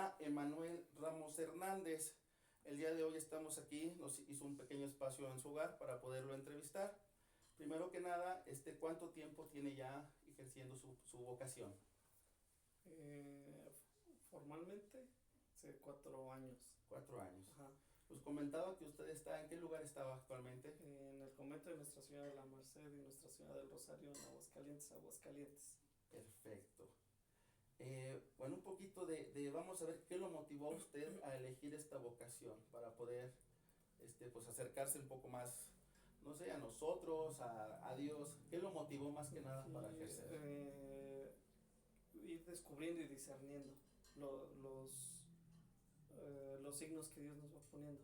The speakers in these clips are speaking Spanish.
a Emanuel Ramos Hernández. El día de hoy estamos aquí, nos hizo un pequeño espacio en su hogar para poderlo entrevistar. Primero que nada, ¿cuánto tiempo tiene ya ejerciendo su vocación? Eh, Formalmente, hace 4 años. 4 años. Ajá. Pues comentaba que usted está, ¿en qué lugar estaba actualmente? En el convento de Nuestra Señora de la Merced y Nuestra Señora del Rosario en Aguascalientes, Aguascalientes. Perfecto. Bueno, un poquito vamos a ver qué lo motivó a usted a elegir esta vocación para poder, pues acercarse un poco más, no sé, a nosotros, a Dios. ¿Qué lo motivó más que nada para Y ejercer? ir descubriendo y discerniendo los signos que Dios nos va poniendo.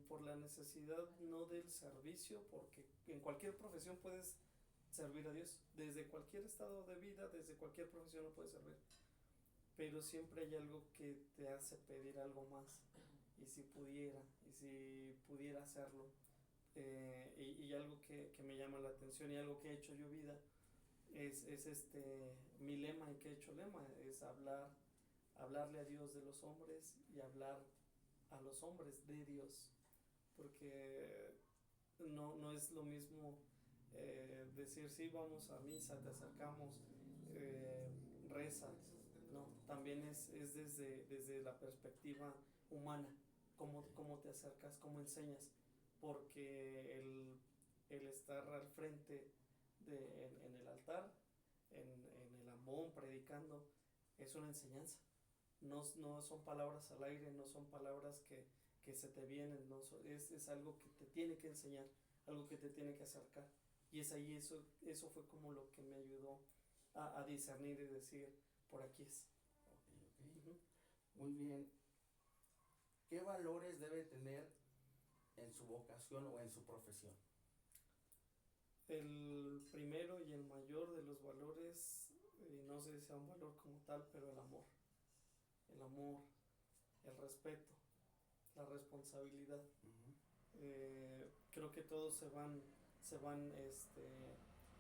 Por la necesidad no del servicio, porque en cualquier profesión puedes servir a Dios, desde cualquier estado de vida, desde cualquier profesión lo puedes servir, pero siempre hay algo que te hace pedir algo más, y si pudiera hacerlo, y algo que me llama la atención y algo que he hecho yo vida, es mi lema, y que he hecho lema, es hablarle a Dios de los hombres y hablar a los hombres de Dios, porque no es lo mismo decir sí, vamos a misa, te acercamos, reza. No, también es desde la perspectiva humana, cómo te acercas, cómo enseñas, porque el estar al frente en el altar, en el ambón, predicando, es una enseñanza. No son palabras al aire, no son palabras que se te vienen, no es algo que te tiene que enseñar, algo que te tiene que acercar. Y es ahí, eso fue como lo que me ayudó a discernir y decir, por aquí es. Ok, ok. Uh-huh. Muy bien. ¿Qué valores debe tener en su vocación o en su profesión? El primero y el mayor de los valores, y no sé si sea un valor como tal, pero el amor, el respeto, la responsabilidad. Uh-huh. Creo que todos se van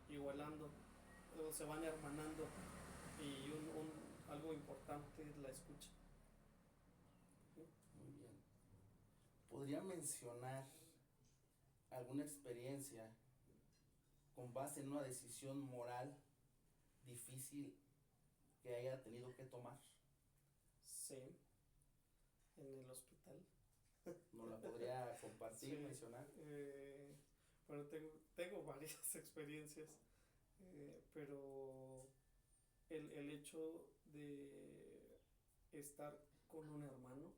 igualando, o se van hermanando, y algo importante es la escucha. Muy bien. ¿Podría mencionar alguna experiencia con base en una decisión moral difícil que haya tenido que tomar? Sí, en el hospital. ¿No la podría compartir, Sí, mencionar? bueno, tengo varias experiencias, pero el hecho de estar con un hermano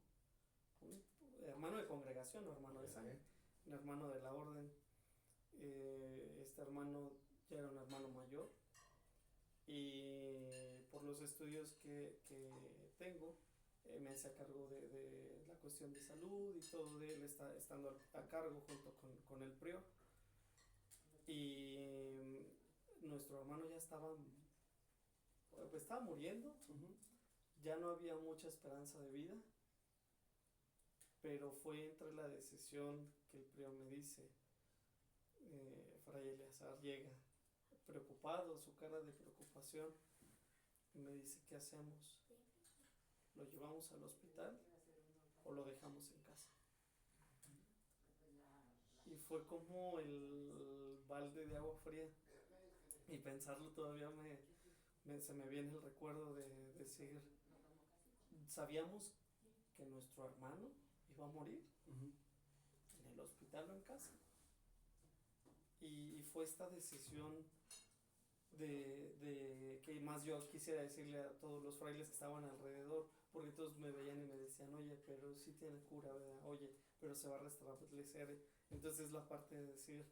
de congregación, no hermano de sangre, un hermano de la orden. Este hermano ya era un hermano mayor, y por los estudios que tengo, me hacía cargo de la cuestión de salud y todo, de él estando a cargo junto con el prior. Y nuestro hermano ya estaba muriendo, Uh-huh. ya no había mucha esperanza de vida, pero fue entre la decisión que el prior me dice, Fray Eleazar llega preocupado, su cara de preocupación, y me dice, ¿qué hacemos? ¿Lo llevamos al hospital o lo dejamos en casa? Y fue como el balde de agua fría, y pensarlo todavía se me viene el recuerdo de decir, sabíamos que nuestro hermano iba a morir, Uh-huh. en el hospital o en casa, y fue esta decisión de que más yo quisiera decirle a todos los frailes que estaban alrededor, porque todos me veían y me decían, oye, pero sí tiene cura, ¿verdad? Oye, pero se va a restablecer. Entonces la parte de decir,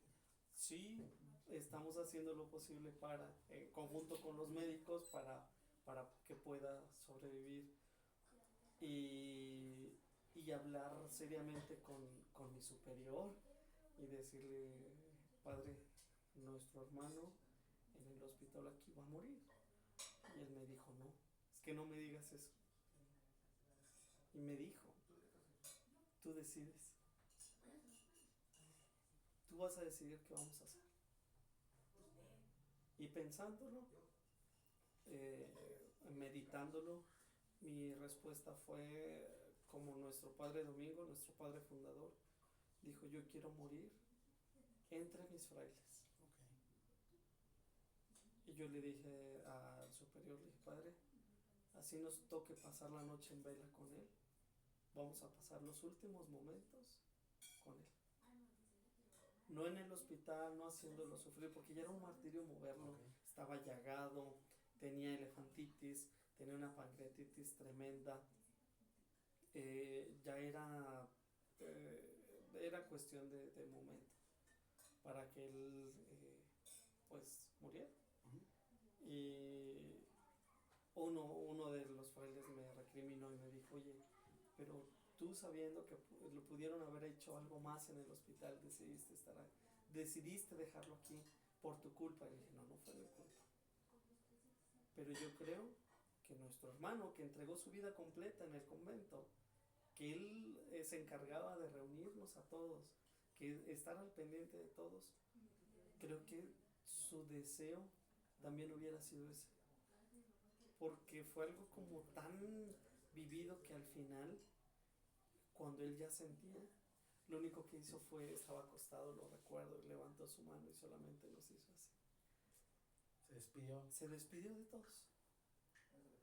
sí, estamos haciendo lo posible para, en conjunto con los médicos, para que pueda sobrevivir, y, y hablar seriamente con mi superior y decirle, padre, nuestro hermano en el hospital aquí va a morir. Y él me dijo, no, es que no me digas eso. Y me dijo, tú decides, tú vas a decidir qué vamos a hacer. Y pensándolo, meditándolo, Mi respuesta fue como nuestro padre Domingo, nuestro padre fundador, dijo: yo quiero morir entre mis frailes. Y yo le dije al superior, le dije: padre, así nos toque pasar la noche en vela con él, vamos a pasar los últimos momentos con él. No en el hospital, no haciéndolo sufrir, porque ya era un martirio moverlo. Estaba llagado, tenía elefantitis, tenía una pancreatitis tremenda. Ya era cuestión de momento para que él pues muriera. Y uno de los frailes me recriminó y me dijo: oye, pero tú, sabiendo que lo pudieron haber hecho algo más en el hospital, decidiste dejarlo aquí por tu culpa. Y le dije: no fue mi culpa, pero yo creo que nuestro hermano, que entregó su vida completa en el convento, que él se encargaba de reunirnos a todos, que estar al pendiente de todos, creo que su deseo también hubiera sido ese, porque fue algo como tan vivido que al final, cuando él ya sentía, lo único que hizo fue, estaba acostado, lo recuerdo, y levantó su mano y solamente nos hizo así. Se despidió de todos,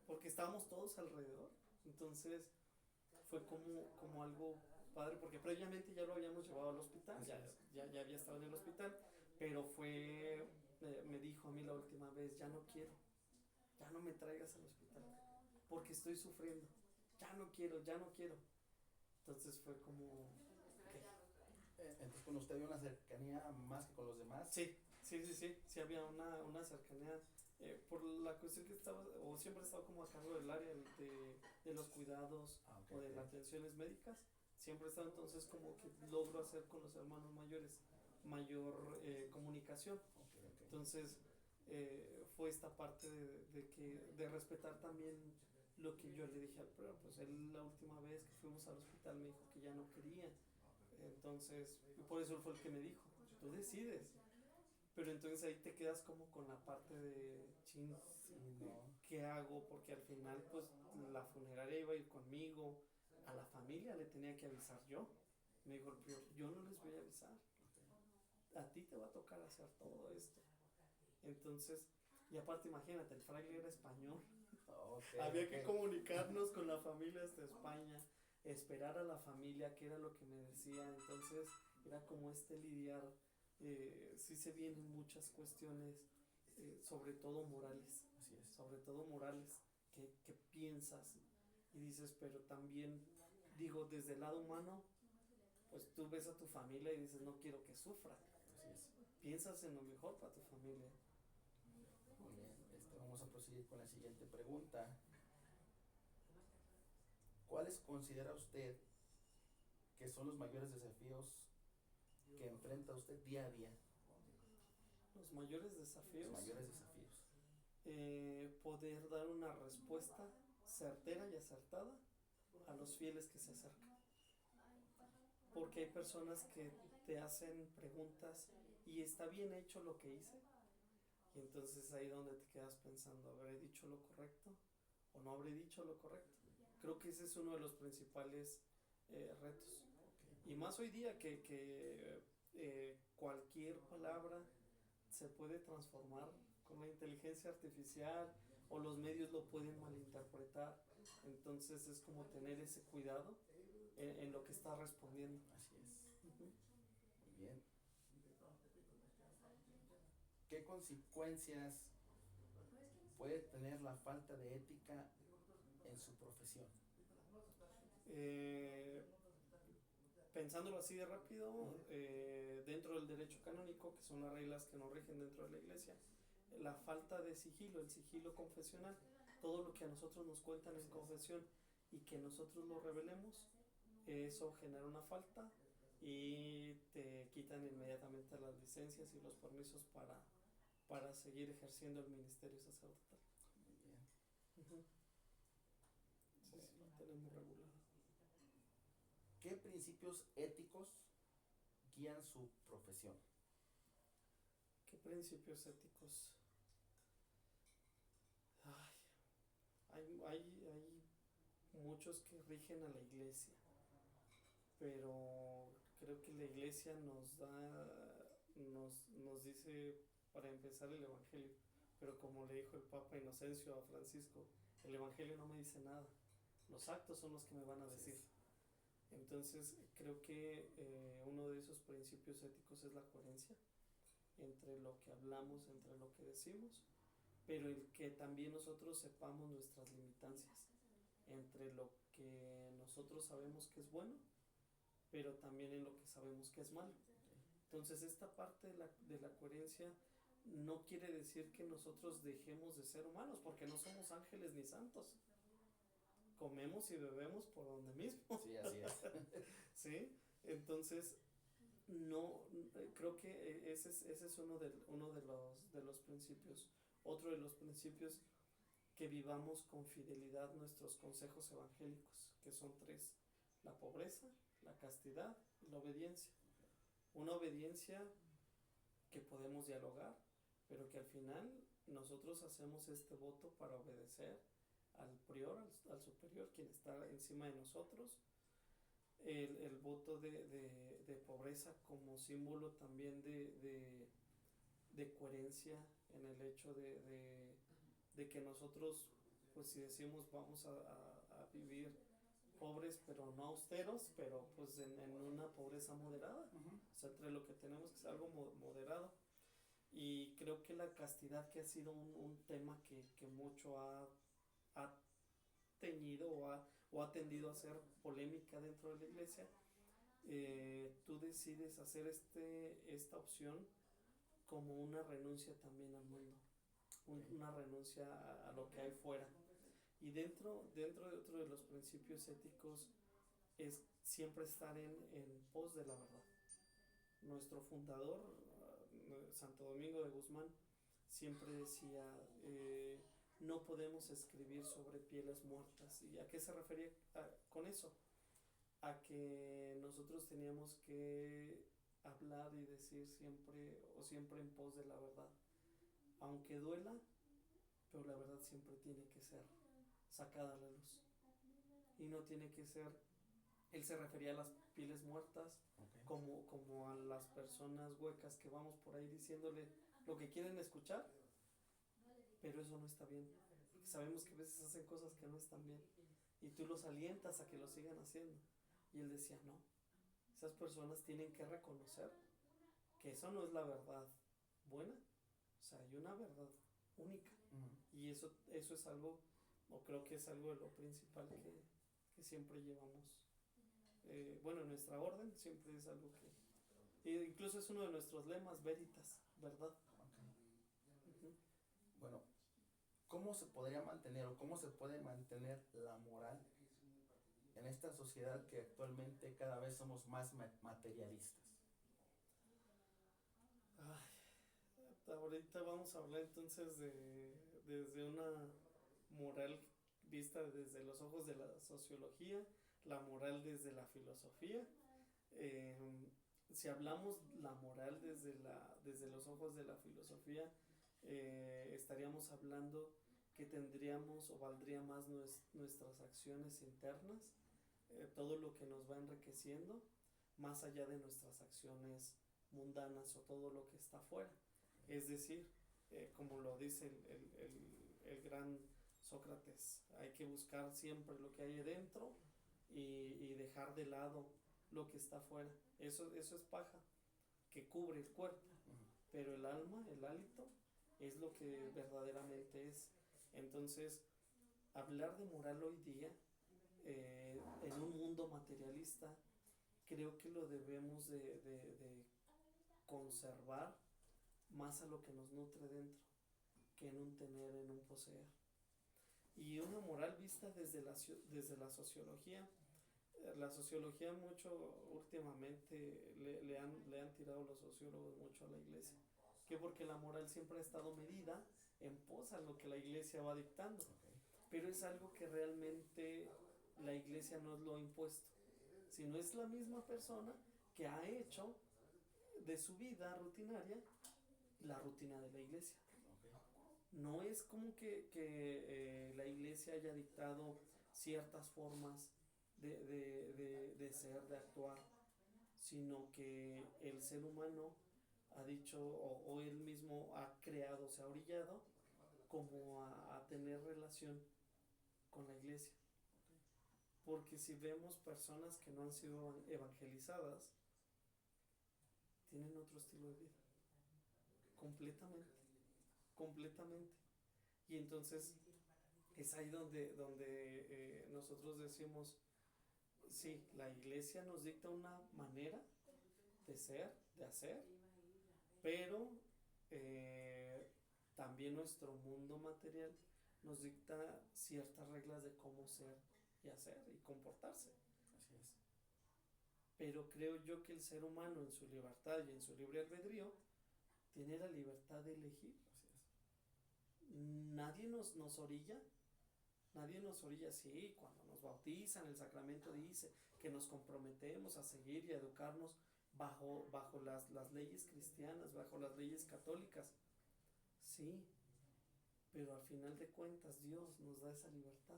porque estábamos todos alrededor. Entonces fue como algo padre, porque previamente ya lo habíamos llevado al hospital, ya había estado en el hospital, pero me dijo a mí la última vez: ya no quiero, ya no me traigas al hospital, porque estoy sufriendo, ya no quiero. Entonces fue como... Entonces con usted había una cercanía más que con los demás. Sí había una cercanía, por la cuestión que estaba, o siempre he estado como a cargo del área de los cuidados, o de las atenciones médicas, siempre he estado. Entonces como que logro hacer con los hermanos mayores mayor comunicación. Entonces fue esta parte de respetar también lo que yo le dije al preo. Pues él, la última vez que fuimos al hospital, me dijo que ya no quería. Entonces, por eso fue el que me dijo: tú decides. Pero entonces ahí te quedas como con la parte de chin, ¿qué hago? Porque al final pues la funeraria iba a ir conmigo, a la familia le tenía que avisar yo. Me dijo el prior: yo no les voy a avisar, a ti te va a tocar hacer todo esto. Entonces, y aparte imagínate, el fraile era español. Había que comunicarnos con la familia hasta España, esperar a la familia, que era lo que me decía. Entonces era como lidiar. Sí se vienen muchas cuestiones, sobre todo morales. Así es. Sobre todo morales, que piensas y dices, pero también digo, desde el lado humano, pues tú ves a tu familia y dices: no quiero que sufra. Así es. Piensas en lo mejor para tu familia. Muy bien, vamos a proseguir con la siguiente pregunta. ¿Cuáles considera usted que son los mayores desafíos que enfrenta usted día a día? Los mayores desafíos. Poder dar una respuesta certera y acertada a los fieles que se acercan. Porque hay personas que te hacen preguntas y está bien hecho lo que hice. Y entonces ahí donde te quedas pensando: ¿habré dicho lo correcto o no habré dicho lo correcto? Creo que ese es uno de los principales retos. Y más hoy día que cualquier palabra se puede transformar con la inteligencia artificial, o los medios lo pueden malinterpretar. Entonces es como tener ese cuidado en lo que está respondiendo. Así es. Muy bien. ¿Qué consecuencias puede tener la falta de ética en su profesión? Pensándolo así de rápido, dentro del derecho canónico, que son las reglas que nos rigen dentro de la iglesia, la falta de sigilo, el sigilo confesional, todo lo que a nosotros nos cuentan en confesión y que nosotros lo revelemos, eso genera una falta y te quitan inmediatamente las licencias y los permisos para seguir ejerciendo el ministerio sacerdotal. Muy bien. Sí, lo tenemos regulado. ¿Qué principios éticos guían su profesión? ¿Qué principios éticos? Hay muchos que rigen a la iglesia, pero creo que la iglesia nos dice para empezar el Evangelio, pero como le dijo el Papa Inocencio a Francisco, el Evangelio no me dice nada, los actos son los que me van a decir. Entonces creo que uno de esos principios éticos es la coherencia entre lo que hablamos, entre lo que decimos, pero el que también nosotros sepamos nuestras limitancias, entre lo que nosotros sabemos que es bueno, pero también en lo que sabemos que es malo. Entonces esta parte de la coherencia no quiere decir que nosotros dejemos de ser humanos, porque no somos ángeles ni santos. Comemos y bebemos por donde mismo. Sí, así es. ¿Sí? Entonces, no, creo que ese es uno de los principios. Otro de los principios, que vivamos con fidelidad nuestros consejos evangélicos, que son 3: la pobreza, la castidad y la obediencia. Una obediencia que podemos dialogar, pero que al final nosotros hacemos este voto para obedecer al prior, al superior, quien está encima de nosotros. El voto de pobreza como símbolo también de coherencia, en el hecho de que nosotros, pues si decimos vamos a vivir pobres pero no austeros, pero pues en una pobreza moderada, o sea, entre lo que tenemos que es algo moderado. Y creo que la castidad, que ha sido un tema que mucho ha teñido o ha tendido a ser polémica dentro de la iglesia, tú decides hacer esta opción como una renuncia también al mundo, una renuncia a lo que hay fuera. Y dentro de otro de los principios éticos es siempre estar en pos de la verdad. Nuestro fundador, Santo Domingo de Guzmán, siempre decía, no podemos escribir sobre pieles muertas. ¿Y a qué se refería con eso? A que nosotros teníamos que hablar y decir siempre en pos de la verdad, aunque duela, pero la verdad siempre tiene que ser sacada a la luz, y no tiene que ser. Él se refería a las pieles muertas, okay, como a las personas huecas que vamos por ahí diciéndole lo que quieren escuchar, pero eso no está bien, porque sabemos que a veces hacen cosas que no están bien y tú los alientas a que lo sigan haciendo. Y él decía, no, esas personas tienen que reconocer que eso no es la verdad buena, o sea, hay una verdad única. Y eso es algo, o creo que es algo de lo principal que siempre llevamos. Bueno, en nuestra orden siempre es algo que, incluso es uno de nuestros lemas, veritas, verdad. Okay. Bueno, ¿cómo se podría mantener o cómo se puede mantener la moral en esta sociedad que actualmente cada vez somos más materialistas? Ahorita vamos a hablar entonces desde una moral vista desde los ojos de la sociología, la moral desde la filosofía. Si hablamos la moral desde los ojos de la filosofía, estaríamos hablando que tendríamos o valdría más nuestras acciones internas, todo lo que nos va enriqueciendo, más allá de nuestras acciones mundanas o todo lo que está afuera. Es decir, como lo dice el gran Sócrates, hay que buscar siempre lo que hay dentro y dejar de lado lo que está afuera. Eso es paja que cubre el cuerpo, pero el alma, el hálito, es lo que verdaderamente es. Entonces, hablar de moral hoy día, en un mundo materialista, creo que lo debemos de conservar más a lo que nos nutre dentro, que en un tener, en un poseer. Y una moral vista desde la sociología. La sociología mucho últimamente le han tirado los sociólogos mucho a la iglesia, que porque la moral siempre ha estado medida en pos a lo que la iglesia va dictando, pero es algo que realmente la iglesia no lo ha impuesto, sino es la misma persona que ha hecho de su vida rutinaria la rutina de la iglesia. No es como que la iglesia haya dictado ciertas formas de ser, de actuar, sino que el ser humano ha dicho o él mismo ha creado, se ha orillado como a tener relación con la iglesia. Porque si vemos personas que no han sido evangelizadas, tienen otro estilo de vida, completamente, completamente. Y entonces es ahí donde nosotros decimos, sí, la iglesia nos dicta una manera de ser, de hacer, pero también nuestro mundo material nos dicta ciertas reglas de cómo ser y hacer y comportarse. Así es. Pero creo yo que el ser humano en su libertad y en su libre albedrío tiene la libertad de elegir. Así es. Nadie nos orilla. Nadie nos orilla, sí, cuando nos bautizan, el sacramento dice que nos comprometemos a seguir y a educarnos bajo las leyes cristianas, bajo las leyes católicas. Sí, pero al final de cuentas Dios nos da esa libertad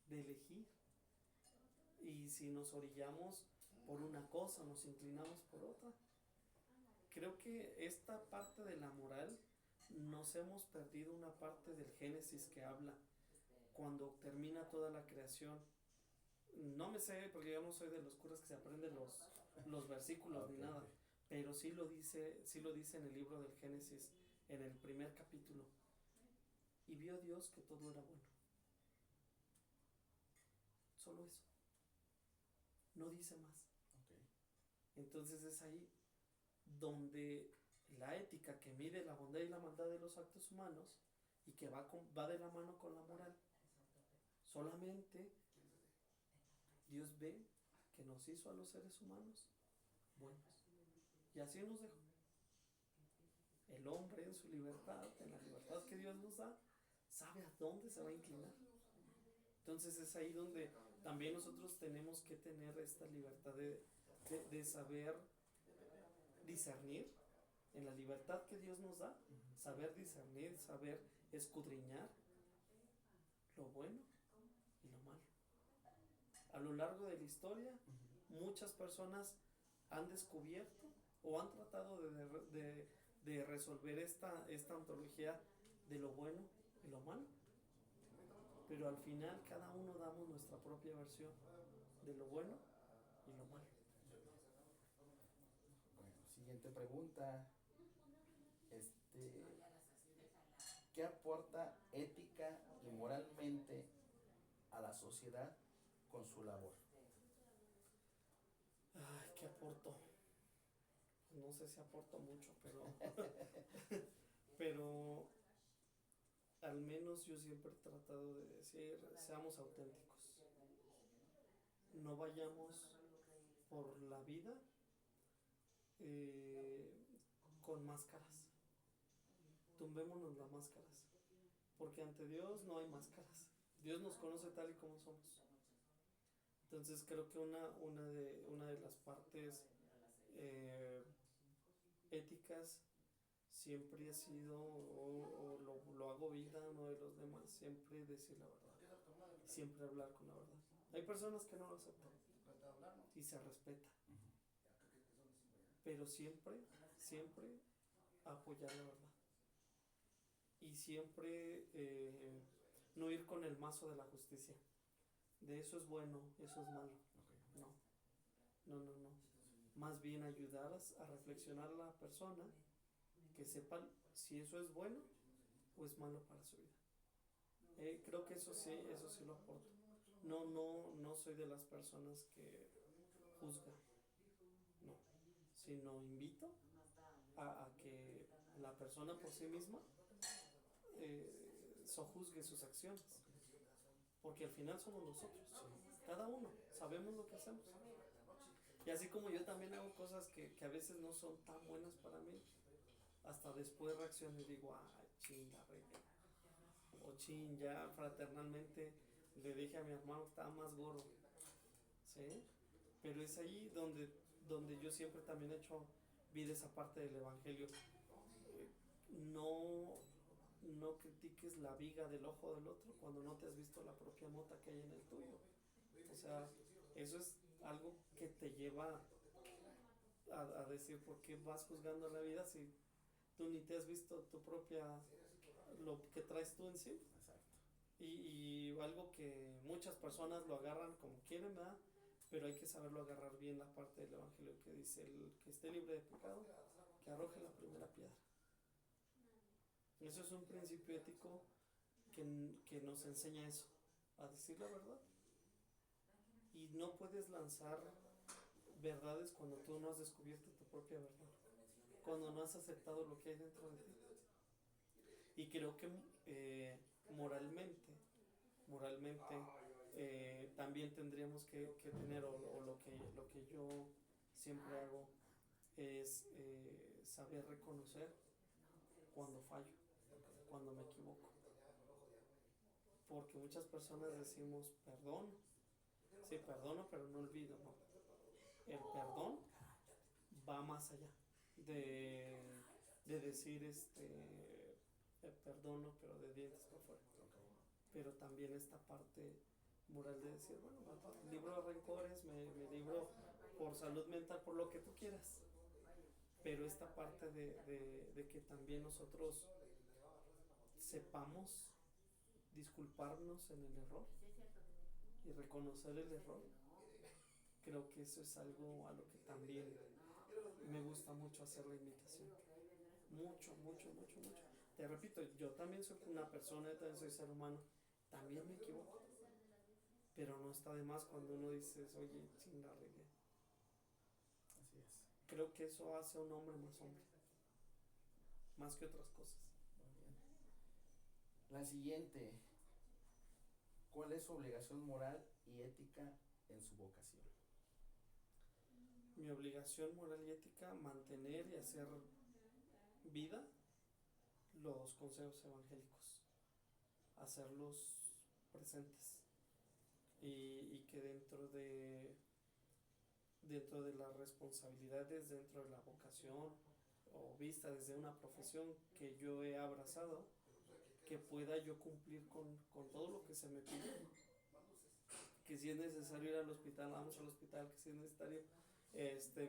de elegir. Y si nos orillamos por una cosa, nos inclinamos por otra. Creo que esta parte de la moral nos hemos perdido una parte del Génesis que habla cuando termina toda la creación. No me sé, porque yo no soy de los curas que se aprenden los versículos ni nada, pero sí lo dice en el libro del Génesis, en el primer capítulo. Y vio Dios que todo era bueno. Solo eso. No dice más. Entonces es ahí donde la ética que mide la bondad y la maldad de los actos humanos y que va de la mano con la moral. Solamente Dios ve que nos hizo a los seres humanos buenos. Y así nos dejó. El hombre en su libertad, en la libertad que Dios nos da, sabe a dónde se va a inclinar. Entonces es ahí donde también nosotros tenemos que tener esta libertad de saber discernir, en la libertad que Dios nos da, saber discernir, saber escudriñar lo bueno y lo malo. A lo largo de la historia, muchas personas han descubierto o han tratado de resolver esta ontología de lo bueno y lo malo, pero al final cada uno damos nuestra propia versión de lo bueno y lo malo. Bueno, siguiente pregunta. ¿Qué aporta ética y moralmente a la sociedad con su labor? Ay, ¿qué aportó? No sé si aporto mucho, pero al menos yo siempre he tratado de decir, seamos auténticos. No vayamos por la vida con máscaras. Tumbémonos las máscaras. Porque ante Dios no hay máscaras. Dios nos conoce tal y como somos. Entonces creo que una de las partes éticas siempre ha sido, o lo hago vida, uno de los demás, siempre decir la verdad. Siempre hablar con la verdad. Hay personas que no lo aceptan y se respeta. Pero siempre apoyar la verdad. Y siempre no ir con el mazo de la justicia. De eso es bueno, eso es malo. No. Más bien ayudar a reflexionar a la persona, que sepan si eso es bueno o es malo para su vida. Creo que eso sí lo aporto. No soy de las personas que juzgan, no, sino invito a que la persona por sí misma sojuzgue sus acciones, porque al final somos nosotros, cada uno sabemos lo que hacemos. Y así como yo también hago cosas que a veces no son tan buenas para mí, hasta después reacciono y digo, ay, chinga, regué. O chin, ya fraternalmente le dije a mi hermano que estaba más gordo. ¿Sí? Pero es ahí donde yo siempre también he hecho vida esa parte del evangelio. No no critiques la viga del ojo del otro cuando no te has visto la propia mota que hay en el tuyo. O sea, eso es algo que te lleva a decir por qué vas juzgando la vida si tú ni te has visto tu propia, lo que traes tú en sí. Exacto. Y algo que muchas personas lo agarran como quieren, ¿verdad? Pero hay que saberlo agarrar bien, la parte del evangelio que dice: el que esté libre de pecado, que arroje la primera piedra. Eso es un principio ético que nos enseña eso, a decir la verdad. Y no puedes lanzar verdades cuando tú no has descubierto tu propia verdad, cuando no has aceptado lo que hay dentro de ti. Y creo que moralmente también tendríamos que tener, o lo que yo siempre hago es saber reconocer cuando fallo, cuando me equivoco. Porque muchas personas decimos perdono, sí, perdono, pero no olvido, no. El perdón va más allá de decir perdono, pero de dientes para afuera. Pero también esta parte moral de decir, bueno, me libro de rencores, me libro por salud mental, por lo que tú quieras. Pero esta parte de que también nosotros sepamos disculparnos en el error y reconocer el error, creo que eso es algo a lo que también me gusta mucho hacer la invitación. Mucho. Te repito, yo también soy una persona, yo también soy ser humano, también me equivoco. Pero no está de más cuando uno dice, oye, sin la regué. Así es. Creo que eso hace a un hombre, más que otras cosas. Muy bien. La siguiente, ¿cuál es su obligación moral y ética en su vocación? Mi obligación moral y ética: mantener y hacer vida los consejos evangélicos, hacerlos presentes, y que dentro de las responsabilidades, dentro de la vocación o vista desde una profesión que yo he abrazado, que pueda yo cumplir con todo lo que se me pide. Que si es necesario ir al hospital, vamos al hospital. Que si es necesario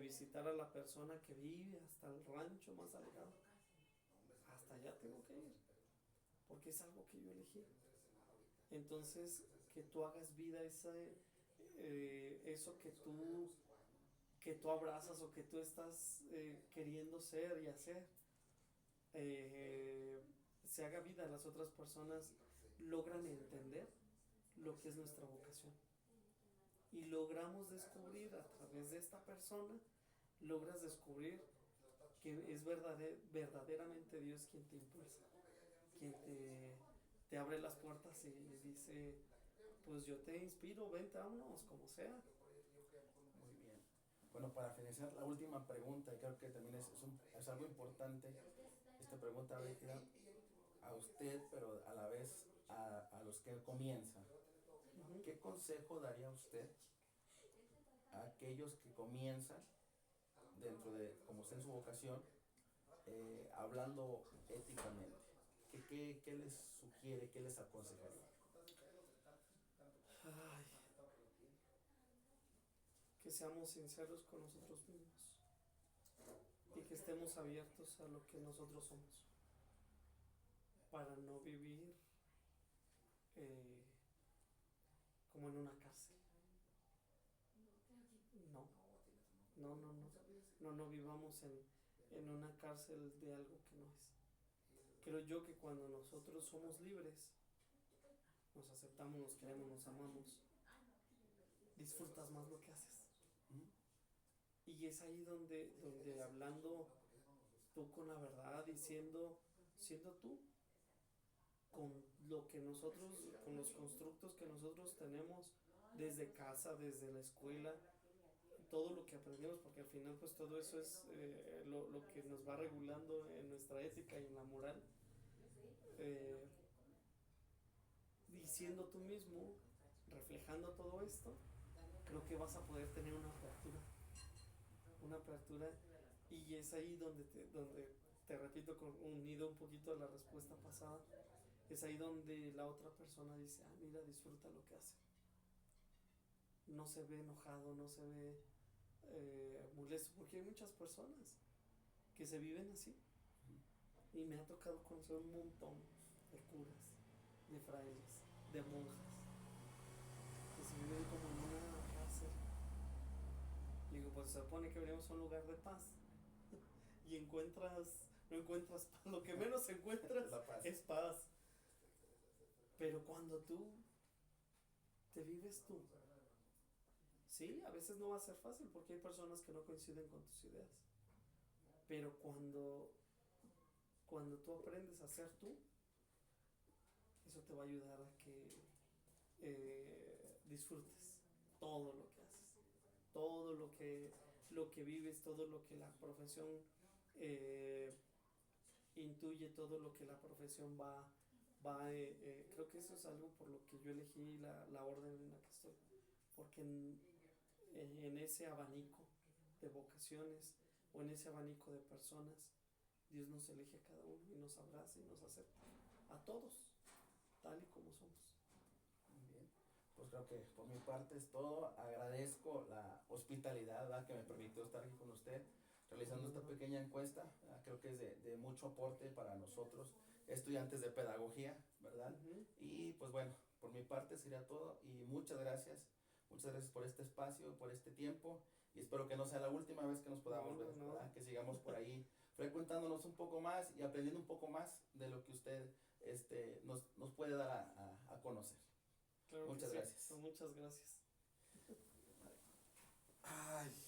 visitar a la persona que vive hasta el rancho más alejado, hasta allá tengo que ir, porque es algo que yo elegí. Entonces, que tú hagas vida eso que tú abrazas o que tú estás queriendo ser y hacer, se haga vida. Las otras personas logran entender lo que es nuestra vocación, y logramos descubrir a través de esta persona, logras descubrir que es verdaderamente Dios quien te impulsa, quien te abre las puertas y dice, pues yo te inspiro, vente, vámonos, como sea. Muy bien. Bueno, para finalizar, la última pregunta, creo que también es algo importante. Esta pregunta va dirigida a usted, pero a la vez a los que comienzan. ¿Qué consejo daría usted a aquellos que comienzan dentro de, como está en su vocación, hablando éticamente? ¿Qué les sugiere, qué les aconsejaría? Ay, que seamos sinceros con nosotros mismos y que estemos abiertos a lo que nosotros somos, para no vivir como en una cárcel. No vivamos en una cárcel de algo que no es. Creo yo que cuando nosotros somos libres, nos aceptamos, nos queremos, nos amamos, disfrutas más lo que haces. Y es ahí donde hablando tú con la verdad y siendo tú, con lo que nosotros, con los constructos que nosotros tenemos desde casa, desde la escuela, todo lo que aprendemos, porque al final pues todo eso es lo que nos va regulando en nuestra ética y en la moral, y siendo tú mismo, reflejando todo esto, creo que vas a poder tener una apertura, y es ahí donde te repito, unido un poquito a la respuesta pasada, es ahí donde la otra persona dice, ah, mira, disfruta lo que hace. No se ve enojado, no se ve molesto, porque hay muchas personas que se viven así. Y me ha tocado conocer un montón de curas, de frailes, de monjas, que se viven como en una cárcel. Digo, pues se supone que venimos a un lugar de paz. Y no encuentras paz. Lo que menos encuentras es paz. Pero cuando tú te vives tú, sí, a veces no va a ser fácil porque hay personas que no coinciden con tus ideas. Pero cuando tú aprendes a ser tú, eso te va a ayudar a que disfrutes todo lo que haces, todo lo que vives, todo lo que la profesión intuye, todo lo que la profesión creo que eso es algo por lo que yo elegí la orden en la que estoy, porque en ese abanico de vocaciones o en ese abanico de personas, Dios nos elige a cada uno y nos abraza y nos acepta a todos, tal y como somos. Muy bien, pues creo que por mi parte es todo. Agradezco la hospitalidad, ¿verdad?, que me permitió estar aquí con usted realizando esta pequeña encuesta. Creo que es de mucho aporte para nosotros, estudiantes de pedagogía, ¿verdad? Y pues bueno, por mi parte sería todo y muchas gracias por este espacio, por este tiempo, y espero que no sea la última vez que nos podamos ver, ¿verdad? Que sigamos por ahí frecuentándonos un poco más y aprendiendo un poco más de lo que usted nos puede dar a conocer. Claro. Muchas que sí. gracias. Muchas gracias. Ay.